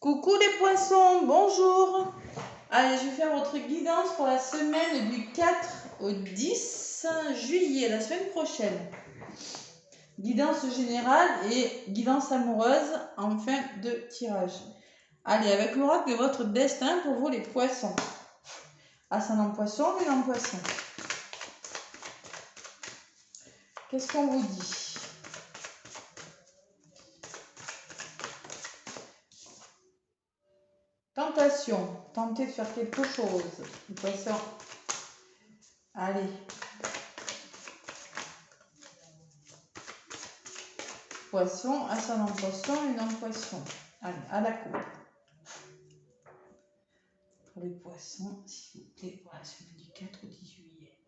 Coucou les poissons, bonjour. Allez, je vais faire votre guidance pour la semaine du 4 au 10 juillet, la semaine prochaine. Guidance générale et guidance amoureuse en fin de tirage. Allez, avec l'oracle de votre destin pour vous les poissons. Ascendant poisson, lunan poisson. Qu'est-ce qu'on vous dit ? Tentation, tenter de faire quelque chose. Les poissons. Allez. Poisson, ascendant poisson, lunan poisson. Allez, à la coupe. Pour les poissons, s'il vous plaît, pour la semaine du 4 au 10 juillet.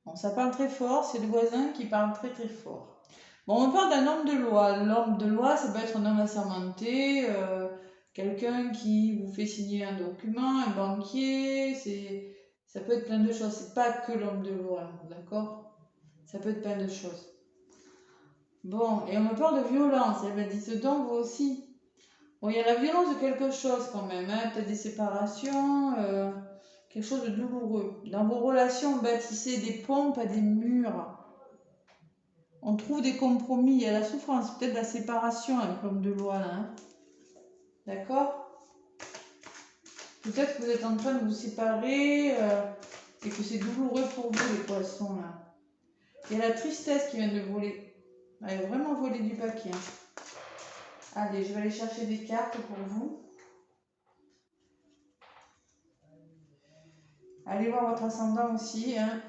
Bon, ça parle très fort, c'est le voisin qui parle très très fort. Bon, on parle d'un homme de loi. L'homme de loi, ça peut être un homme assermenté, quelqu'un qui vous fait signer un document, un banquier, ça peut être plein de choses. C'est pas que l'homme de loi, d'accord? Ça peut être plein de choses. Bon, et on me parle de violence. Eh bien, dites donc, vous aussi. Bon, il y a la violence de quelque chose quand même, hein, peut-être des séparations, quelque chose de douloureux. Dans vos relations, bâtissez des ponts, pas des murs. On trouve des compromis, il y a la souffrance, peut-être la séparation avec l'homme de loi là. Hein. D'accord? Peut-être que vous êtes en train de vous séparer et que c'est douloureux pour vous les poissons là. Il y a la tristesse qui vient de voler. Elle a vraiment volé du paquet. Hein. Allez, je vais aller chercher des cartes pour vous. Allez voir votre ascendant aussi. Hein.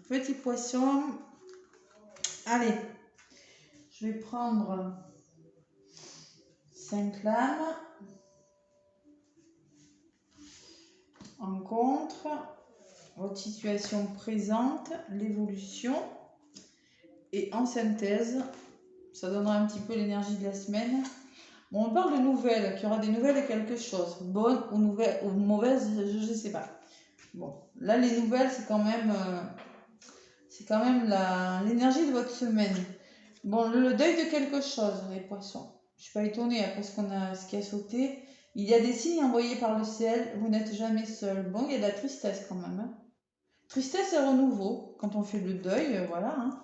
Petit poisson. Allez, je vais prendre 5 lames. En contre, votre situation présente, l'évolution. Et en synthèse, ça donnera un petit peu l'énergie de la semaine. Bon, on parle de nouvelles, qu'il y aura des nouvelles et quelque chose. Bonnes ou mauvaises, je ne sais pas. Bon, là, les nouvelles, c'est quand même l'énergie de votre semaine. Bon, le deuil de quelque chose, les poissons. Je ne suis pas étonnée après ce qui a sauté. Il y a des signes envoyés par le ciel, vous n'êtes jamais seul. Bon, il y a de la tristesse quand même. Hein. Tristesse et renouveau, quand on fait le deuil, voilà. Hein.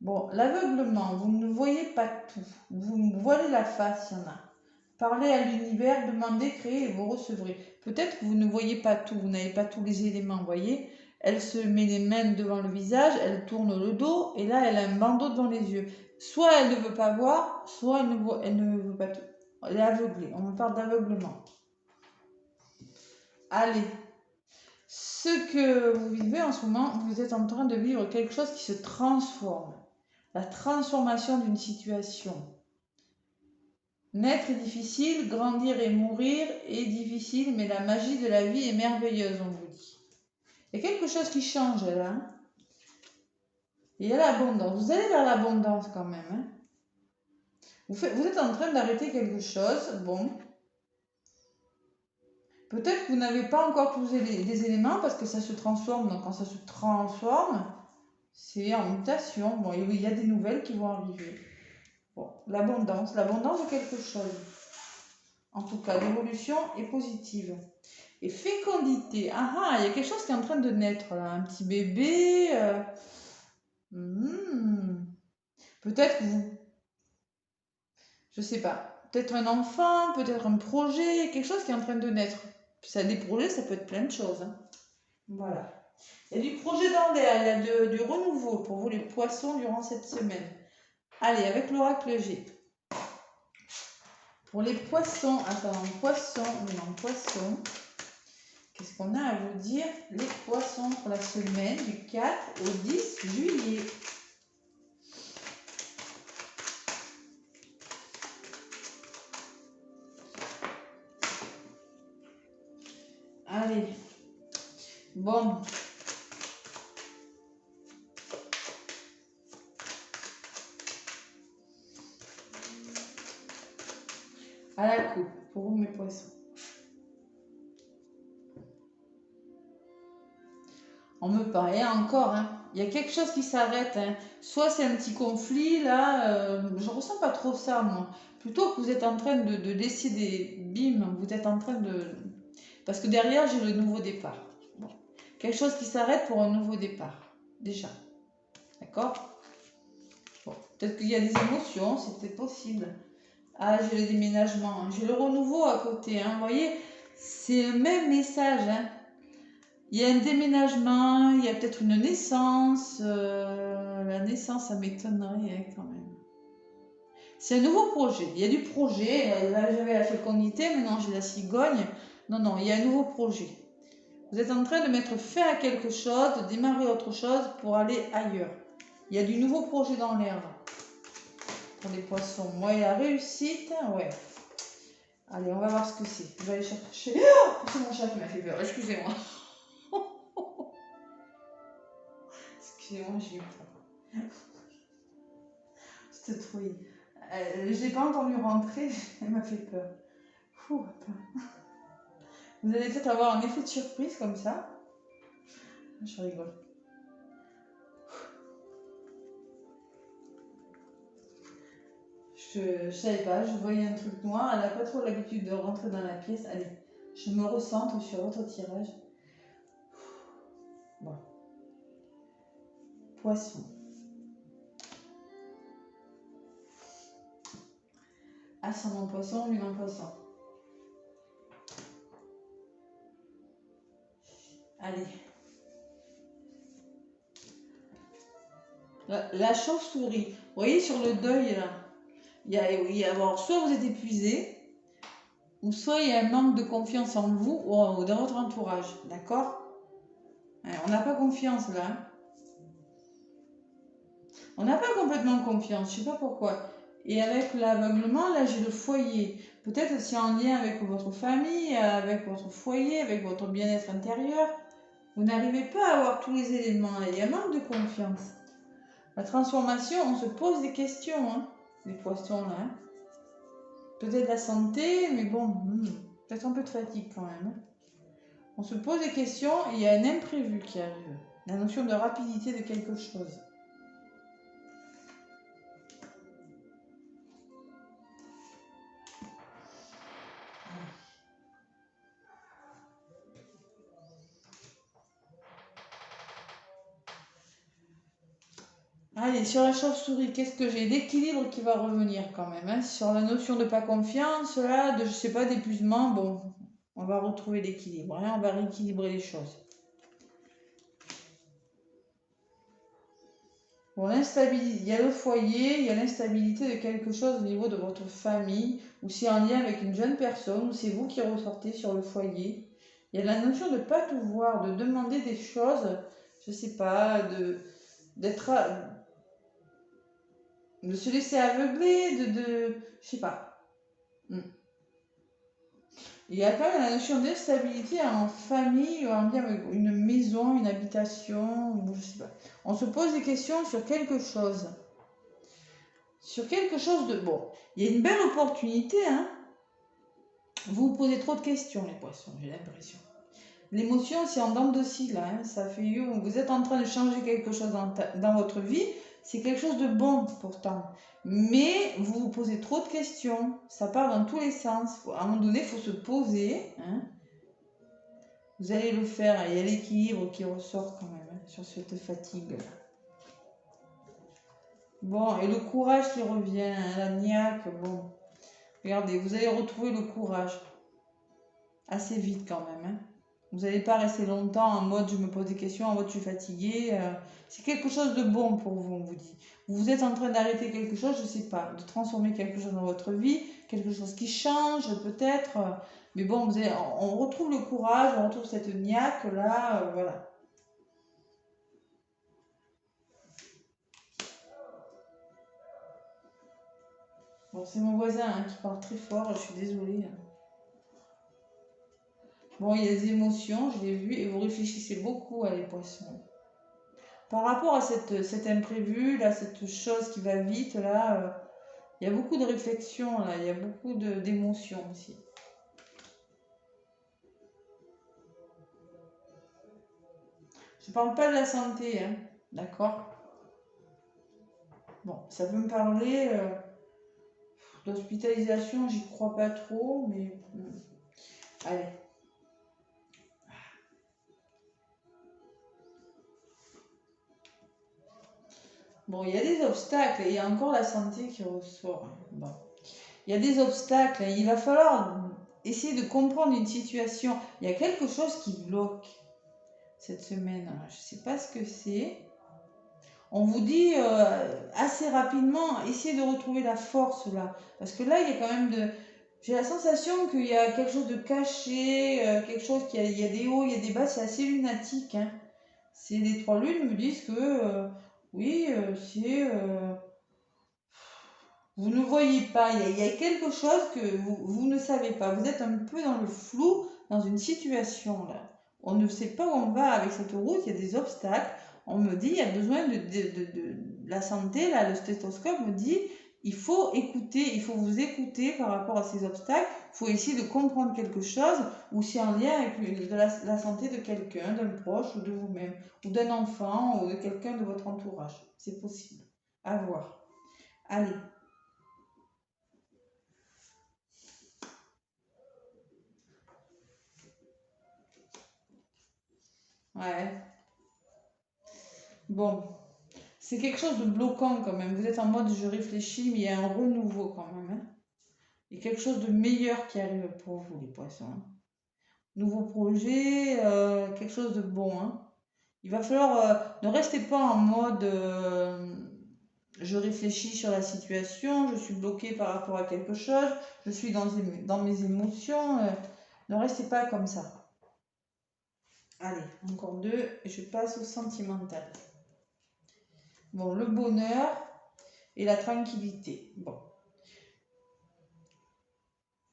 Bon, l'aveuglement, vous ne voyez pas tout. Vous voilez la face, il y en a. Parlez à l'univers, demandez, créez et vous recevrez. Peut-être que vous ne voyez pas tout, vous n'avez pas tous les éléments, vous voyez. Elle se met les mains devant le visage, elle tourne le dos et là elle a un bandeau devant les yeux. Soit elle ne veut pas voir, soit elle ne veut pas tout. Elle est aveuglée, on me parle d'aveuglement. Allez, ce que vous vivez en ce moment, vous êtes en train de vivre quelque chose qui se transforme. La transformation d'une situation. Naître est difficile, grandir et mourir est difficile, mais la magie de la vie est merveilleuse, on vous dit. Il y a quelque chose qui change là. Hein. Il y a l'abondance. Vous allez vers l'abondance quand même. Hein. Vous êtes en train d'arrêter quelque chose. Bon. Peut-être que vous n'avez pas encore tous les éléments parce que ça se transforme. Donc quand ça se transforme, c'est en mutation. Bon, il y a des nouvelles qui vont arriver. Bon, l'abondance de quelque chose. En tout cas, l'évolution est positive. Et fécondité. Ah, il y a quelque chose qui est en train de naître là. Un petit bébé. Peut-être que vous... Je sais pas. Peut-être un enfant, peut-être un projet, quelque chose qui est en train de naître. Ça, des projets, ça peut être plein de choses. Hein. Voilà. Il y a du projet dans l'air, il y a du renouveau pour vous les poissons durant cette semaine. Allez, avec l'oracle G. Pour les poissons, poisson, qu'est-ce qu'on a à vous dire, les poissons, pour la semaine du 4 au 10 juillet. Allez. Bon. À la coupe, pour vous mes poissons. On me parle, et encore, hein, Il y a quelque chose qui s'arrête. Hein. Soit c'est un petit conflit, là, je ressens pas trop ça, moi. Plutôt que vous êtes en train de décider, bim, vous êtes en train de... Parce que derrière, j'ai le nouveau départ. Bon. Quelque chose qui s'arrête pour un nouveau départ, déjà. D'accord? Bon. Peut-être qu'il y a des émotions, c'est peut-être possible. Ah, j'ai le déménagement, hein. J'ai le renouveau à côté, hein. Vous voyez, c'est le même message, hein. Il y a un déménagement, il y a peut-être une naissance. La naissance, ça m'étonnerait hein, quand même. C'est un nouveau projet. Il y a du projet. Là, j'avais la fécondité, maintenant j'ai la cigogne. Non, non, il y a un nouveau projet. Vous êtes en train de mettre fin à quelque chose, de démarrer autre chose pour aller ailleurs. Il y a du nouveau projet dans l'air. Pour les poissons. Moi, et la réussite, ouais. Allez, on va voir ce que c'est. Je vais aller chercher. Oh, c'est mon chat qui m'a fait peur. Excusez-moi. Excusez-moi, j'ai eu peur. Cette trouille. Je l'ai pas entendu rentrer, elle m'a fait peur. Fou, vous allez peut-être avoir un effet de surprise comme ça. Je rigole. Je savais pas, je voyais un truc noir. Elle n'a pas trop l'habitude de rentrer dans la pièce. Allez, je me recentre sur votre tirage. Bon. Poisson. Ascendant poisson, lune en poisson. Allez. La chauve-souris. Vous voyez sur le deuil là, il y a alors, soit vous êtes épuisé, ou soit il y a un manque de confiance en vous ou dans votre entourage. D'accord? On n'a pas confiance là. Hein. On n'a pas complètement confiance, je ne sais pas pourquoi. Et avec l'aveuglement, là j'ai le foyer. Peut-être c'est en lien avec votre famille, avec votre foyer, avec votre bien-être intérieur. Vous n'arrivez pas à avoir tous les éléments. Il y a un manque de confiance. La transformation, on se pose des questions, hein, les poissons là. Hein. Peut-être la santé, mais bon, peut-être un peu de fatigue quand même. Hein. On se pose des questions et il y a un imprévu qui arrive. La notion de rapidité de quelque chose. Allez, sur la chauve-souris, qu'est-ce que j'ai? L'équilibre qui va revenir quand même. Hein. Sur la notion de pas confiance, là, de je sais pas, d'épuisement, bon, on va retrouver l'équilibre. Hein. On va rééquilibrer les choses. Bon, l'instabilité, il y a le foyer, il y a l'instabilité de quelque chose au niveau de votre famille, ou c'est en lien avec une jeune personne, ou c'est vous qui ressortez sur le foyer. Il y a la notion de ne pas tout voir, de demander des choses, je sais pas, d'être de se laisser aveugler, je sais pas. Il y a quand même la notion d'instabilité en famille, en lien avec une maison, une habitation, je sais pas. On se pose des questions sur quelque chose. Sur quelque chose de... Bon, il y a une belle opportunité, hein. Vous vous posez trop de questions, les poissons, j'ai l'impression. L'émotion, c'est en dents de scie, là. Hein. Ça fait... Vous êtes en train de changer quelque chose dans votre vie. C'est quelque chose de bon, pourtant. Mais vous vous posez trop de questions. Ça part dans tous les sens. À un moment donné, il faut se poser. Hein. Vous allez le faire. Il y a l'équilibre qui ressort quand même hein, sur cette fatigue. Bon, et le courage qui revient. Hein, la niaque, bon. Regardez, vous allez retrouver le courage. Assez vite quand même. Hein. Vous n'allez pas rester longtemps en mode je me pose des questions, en mode je suis fatiguée. C'est quelque chose de bon pour vous, on vous dit. Vous êtes en train d'arrêter quelque chose, je ne sais pas, de transformer quelque chose dans votre vie, quelque chose qui change peut-être. Mais bon, on retrouve le courage, on retrouve cette niaque là, voilà. Bon, c'est mon voisin hein, qui parle très fort, je suis désolée. Bon, il y a des émotions, je l'ai vu, et vous réfléchissez beaucoup à les poissons. Par rapport à cet imprévu, là, cette chose qui va vite, là, il y a beaucoup de réflexions, là, il y a beaucoup d'émotions aussi. Je ne parle pas de la santé, hein. D'accord? Bon, ça peut me parler d'hospitalisation, j'y crois pas trop, mais allez. Bon, il y a des obstacles, et il y a encore la santé qui ressort. Bon. Il y a des obstacles, il va falloir essayer de comprendre une situation. Il y a quelque chose qui bloque cette semaine. Je ne sais pas ce que c'est. On vous dit assez rapidement, essayez de retrouver la force là. Parce que là, il y a quand même de... J'ai la sensation qu'il y a quelque chose de caché, quelque chose il y a des hauts, il y a des bas, c'est assez lunatique. Hein. C'est les trois lunes me disent que oui, c'est... vous ne voyez pas, il y a quelque chose que vous ne savez pas. Vous êtes un peu dans le flou, dans une situation là. On ne sait pas où on va avec cette route, il y a des obstacles. On me dit, il y a besoin de la santé, là, le stéthoscope me dit, il faut écouter, il faut vous écouter par rapport à ces obstacles. Il faut essayer de comprendre quelque chose, ou c'est en lien avec la santé de quelqu'un, d'un proche ou de vous-même, ou d'un enfant, ou de quelqu'un de votre entourage. C'est possible. À voir. Allez. Ouais. Bon, c'est quelque chose de bloquant quand même. Vous êtes en mode je réfléchis, mais il y a un renouveau quand même. Hein. Il y a quelque chose de meilleur qui arrive pour vous, les poissons. Hein. Nouveau projet, quelque chose de bon. Hein. Il va falloir. Ne restez pas en mode je réfléchis sur la situation, je suis bloqué par rapport à quelque chose, je suis dans mes émotions. Ne restez pas comme ça. Allez, encore deux, et je passe au sentimental. Bon, le bonheur et la tranquillité. Bon.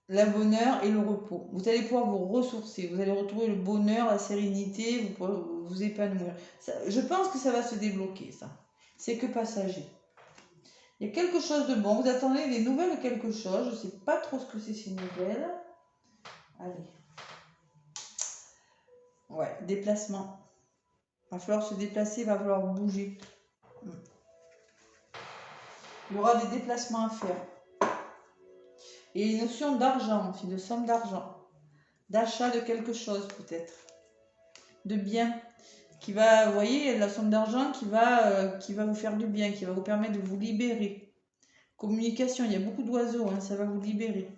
Le bonheur et le repos. Vous allez pouvoir vous ressourcer, vous allez retrouver le bonheur, la sérénité, vous pourrez vous épanouir. Ça, je pense que ça va se débloquer, ça. C'est que passager. Il y a quelque chose de bon, vous attendez des nouvelles de quelque chose, je ne sais pas trop ce que c'est ces nouvelles. Allez. Ouais, déplacement. Il va falloir se déplacer, il va falloir bouger. Il y aura des déplacements à faire. Et une notion d'argent aussi, de somme d'argent. D'achat de quelque chose peut-être. De bien. Qui va, vous voyez, la somme d'argent qui va vous faire du bien, qui va vous permettre de vous libérer. Communication, il y a beaucoup d'oiseaux, hein, ça va vous libérer.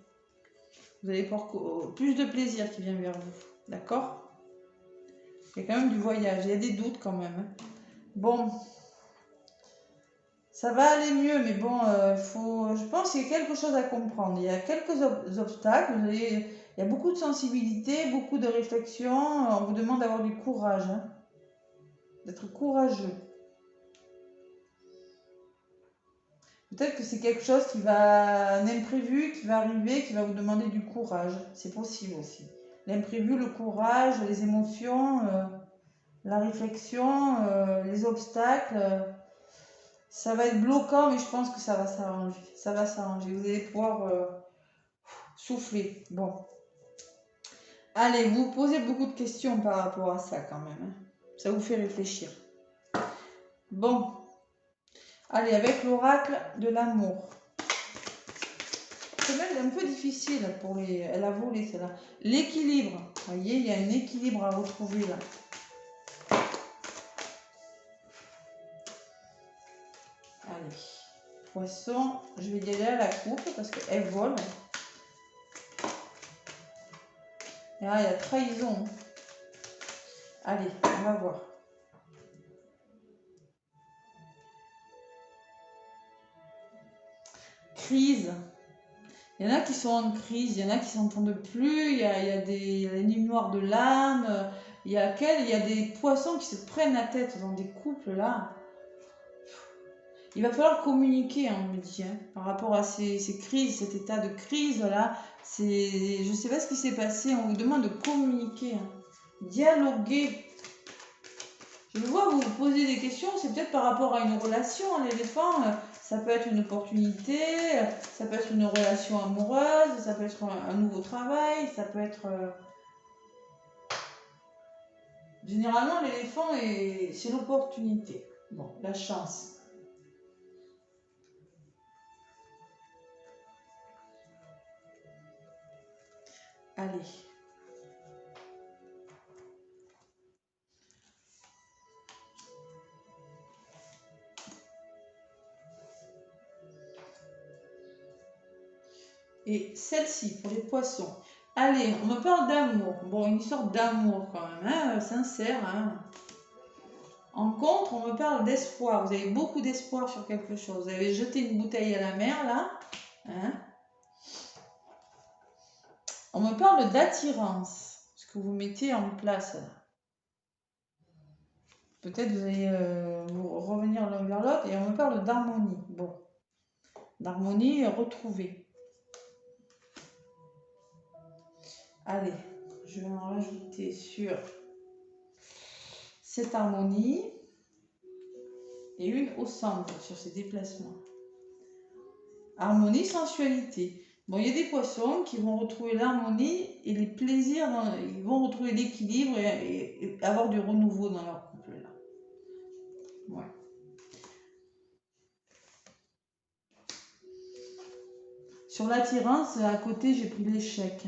Vous allez avoir plus de plaisir qui vient vers vous. D'accord? Il y a quand même du voyage, il y a des doutes quand même. Hein. Bon, ça va aller mieux, mais bon, je pense qu'il y a quelque chose à comprendre. Il y a quelques obstacles, il y a beaucoup de sensibilité, beaucoup de réflexion. On vous demande d'avoir du courage, hein, d'être courageux. Peut-être que c'est quelque chose qui va, un imprévu qui va arriver, qui va vous demander du courage. C'est possible aussi. L'imprévu, le courage, les émotions, la réflexion, les obstacles, ça va être bloquant, mais je pense que ça va s'arranger. Ça va s'arranger. Vous allez pouvoir souffler. Bon. Allez, vous posez beaucoup de questions par rapport à ça quand même. Hein. Ça vous fait réfléchir. Bon. Allez, avec l'oracle de l'amour. C'est même un peu difficile pour les... Elle a volé celle-là. L'équilibre. Vous voyez, il y a un équilibre à retrouver là. Allez. Poisson, je vais y aller à la coupe parce qu'elle vole. Et là, il y a trahison. Allez, on va voir. Crise. Il y en a qui sont en crise, il y en a qui s'entendent plus, il y a les nuits noires de l'âme, il y a des poissons qui se prennent la tête dans des couples là. Il va falloir communiquer, hein, on me dit, hein, par rapport à ces crises, cet état de crise là. Je ne sais pas ce qui s'est passé, on vous demande de communiquer, hein, dialoguer. Je vois vous vous posez des questions, c'est peut-être par rapport à une relation, l'éléphant, ça peut être une opportunité, ça peut être une relation amoureuse, ça peut être un nouveau travail, ça peut être... Généralement, l'éléphant, c'est l'opportunité. Bon, la chance. Allez. Et celle-ci, pour les poissons. Allez, on me parle d'amour. Bon, une sorte d'amour quand même, hein, sincère. Hein. En contre, on me parle d'espoir. Vous avez beaucoup d'espoir sur quelque chose. Vous avez jeté une bouteille à la mer, là. Hein. On me parle d'attirance. Ce que vous mettez en place, là. Peut-être vous allez vous revenir l'un vers l'autre. Et on me parle d'harmonie. Bon. D'harmonie retrouvée. Allez, je vais en rajouter sur cette harmonie et une au centre sur ces déplacements. Harmonie, sensualité. Bon, il y a des poissons qui vont retrouver l'harmonie et les plaisirs, ils vont retrouver l'équilibre et avoir du renouveau dans leur couple là. Ouais. Sur l'attirance, à côté, j'ai pris l'échec.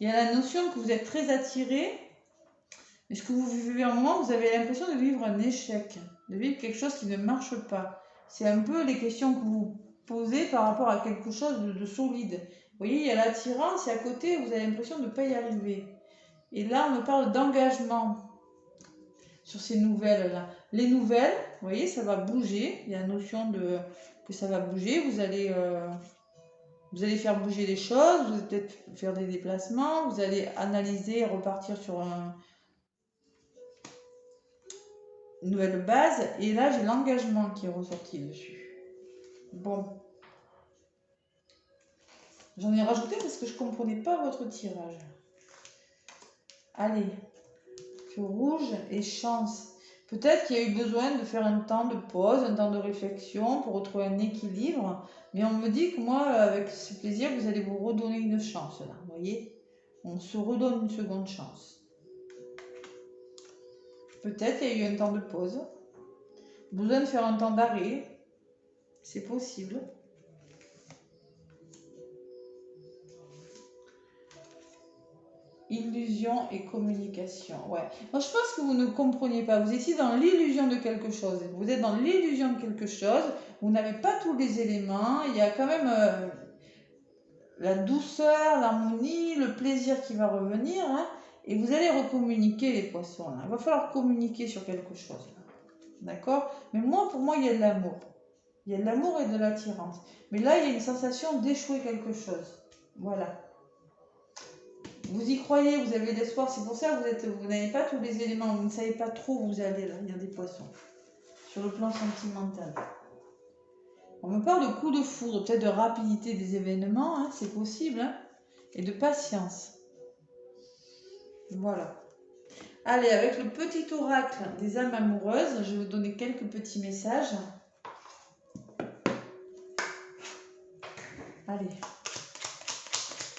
Il y a la notion que vous êtes très attiré, mais ce que vous vivez un moment, vous avez l'impression de vivre un échec, de vivre quelque chose qui ne marche pas. C'est un peu les questions que vous posez par rapport à quelque chose de solide. Vous voyez, il y a l'attirance et à côté, vous avez l'impression de ne pas y arriver. Et là, on me parle d'engagement sur ces nouvelles-là. Les nouvelles, vous voyez, ça va bouger. Il y a la notion que ça va bouger. Vous allez faire bouger les choses, vous allez peut-être faire des déplacements, vous allez analyser et repartir sur une nouvelle base. Et là, j'ai l'engagement qui est ressorti dessus. Bon. J'en ai rajouté parce que je ne comprenais pas votre tirage. Allez. Feu rouge et chance. Peut-être qu'il y a eu besoin de faire un temps de pause, un temps de réflexion pour retrouver un équilibre. Mais on me dit que moi, avec ce plaisir, vous allez vous redonner une chance. Là, vous voyez, on se redonne une seconde chance. Peut-être qu'il y a eu un temps de pause. Besoin de faire un temps d'arrêt. C'est possible. Illusion et communication. Ouais. Moi, je pense que vous ne compreniez pas. Vous étiez dans l'illusion de quelque chose. Vous êtes dans l'illusion de quelque chose. Vous n'avez pas tous les éléments. Il y a quand même la douceur, l'harmonie, le plaisir qui va revenir. Hein, et vous allez recommuniquer les poissons. Là. Il va falloir communiquer sur quelque chose. D'accord? Mais moi, pour moi, il y a de l'amour. Il y a de l'amour et de l'attirance. Mais là, il y a une sensation d'échouer quelque chose. Voilà. Vous y croyez, vous avez de l'espoir, c'est pour ça que vous n'avez pas tous les éléments, vous ne savez pas trop où vous allez là, il y a des poissons. Sur le plan sentimental. On me parle de coup de foudre, peut-être de rapidité des événements, hein, c'est possible, hein, et de patience. Voilà. Allez, avec le petit oracle des âmes amoureuses, je vais vous donner quelques petits messages. Allez.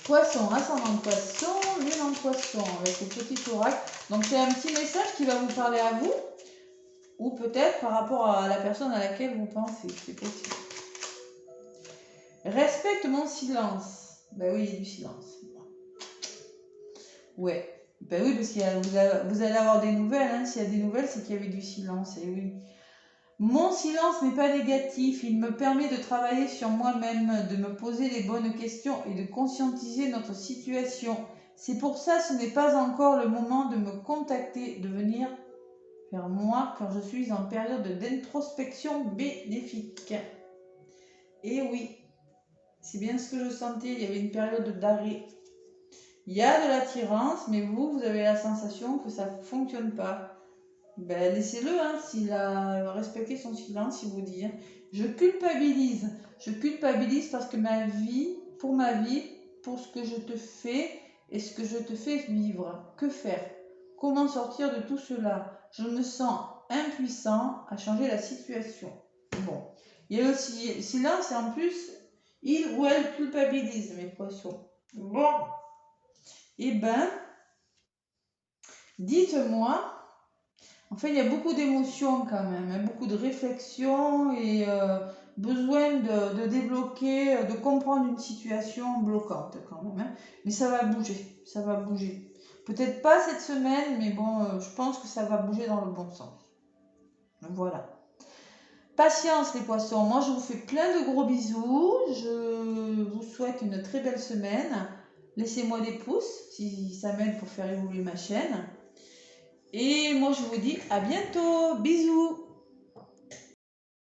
Poisson, ascendant poisson, lune en poisson, avec le petit oracle. Donc c'est un petit message qui va vous parler à vous, ou peut-être par rapport à la personne à laquelle vous pensez, c'est possible. Respecte mon silence. Ben oui, il y a du silence. Ouais. Ben oui, parce que vous allez avoir des nouvelles. Hein. S'il y a des nouvelles, c'est qu'il y avait du silence. Et oui. Mon silence n'est pas négatif. Il me permet de travailler sur moi-même, de me poser les bonnes questions et de conscientiser notre situation. C'est pour ça ce n'est pas encore le moment de me contacter, de venir vers moi quand je suis en période d'introspection bénéfique. Et oui, c'est bien ce que je sentais. Il y avait une période d'arrêt. Il y a de l'attirance, mais vous avez la sensation que ça ne fonctionne pas. Ben, laissez-le, hein, s'il a respecté son silence, il vous dit. Hein. Je culpabilise. Je culpabilise parce que pour ce que je te fais et ce que je te fais vivre. Que faire? Comment sortir de tout cela? Je me sens impuissant à changer la situation. Bon. Il y a aussi silence et en plus, il ou elle culpabilise, mes poissons. Bon. Eh ben, dites-moi, En fait, il y a beaucoup d'émotions quand même, hein, beaucoup de réflexion et besoin de débloquer, de comprendre une situation bloquante quand même, hein. Mais ça va bouger, ça va bouger. Peut-être pas cette semaine, mais bon, je pense que ça va bouger dans le bon sens. Voilà. Patience les poissons, moi je vous fais plein de gros bisous, je vous souhaite une très belle semaine. Laissez-moi des pouces si ça m'aide pour faire évoluer ma chaîne. Et moi je vous dis à bientôt, bisous.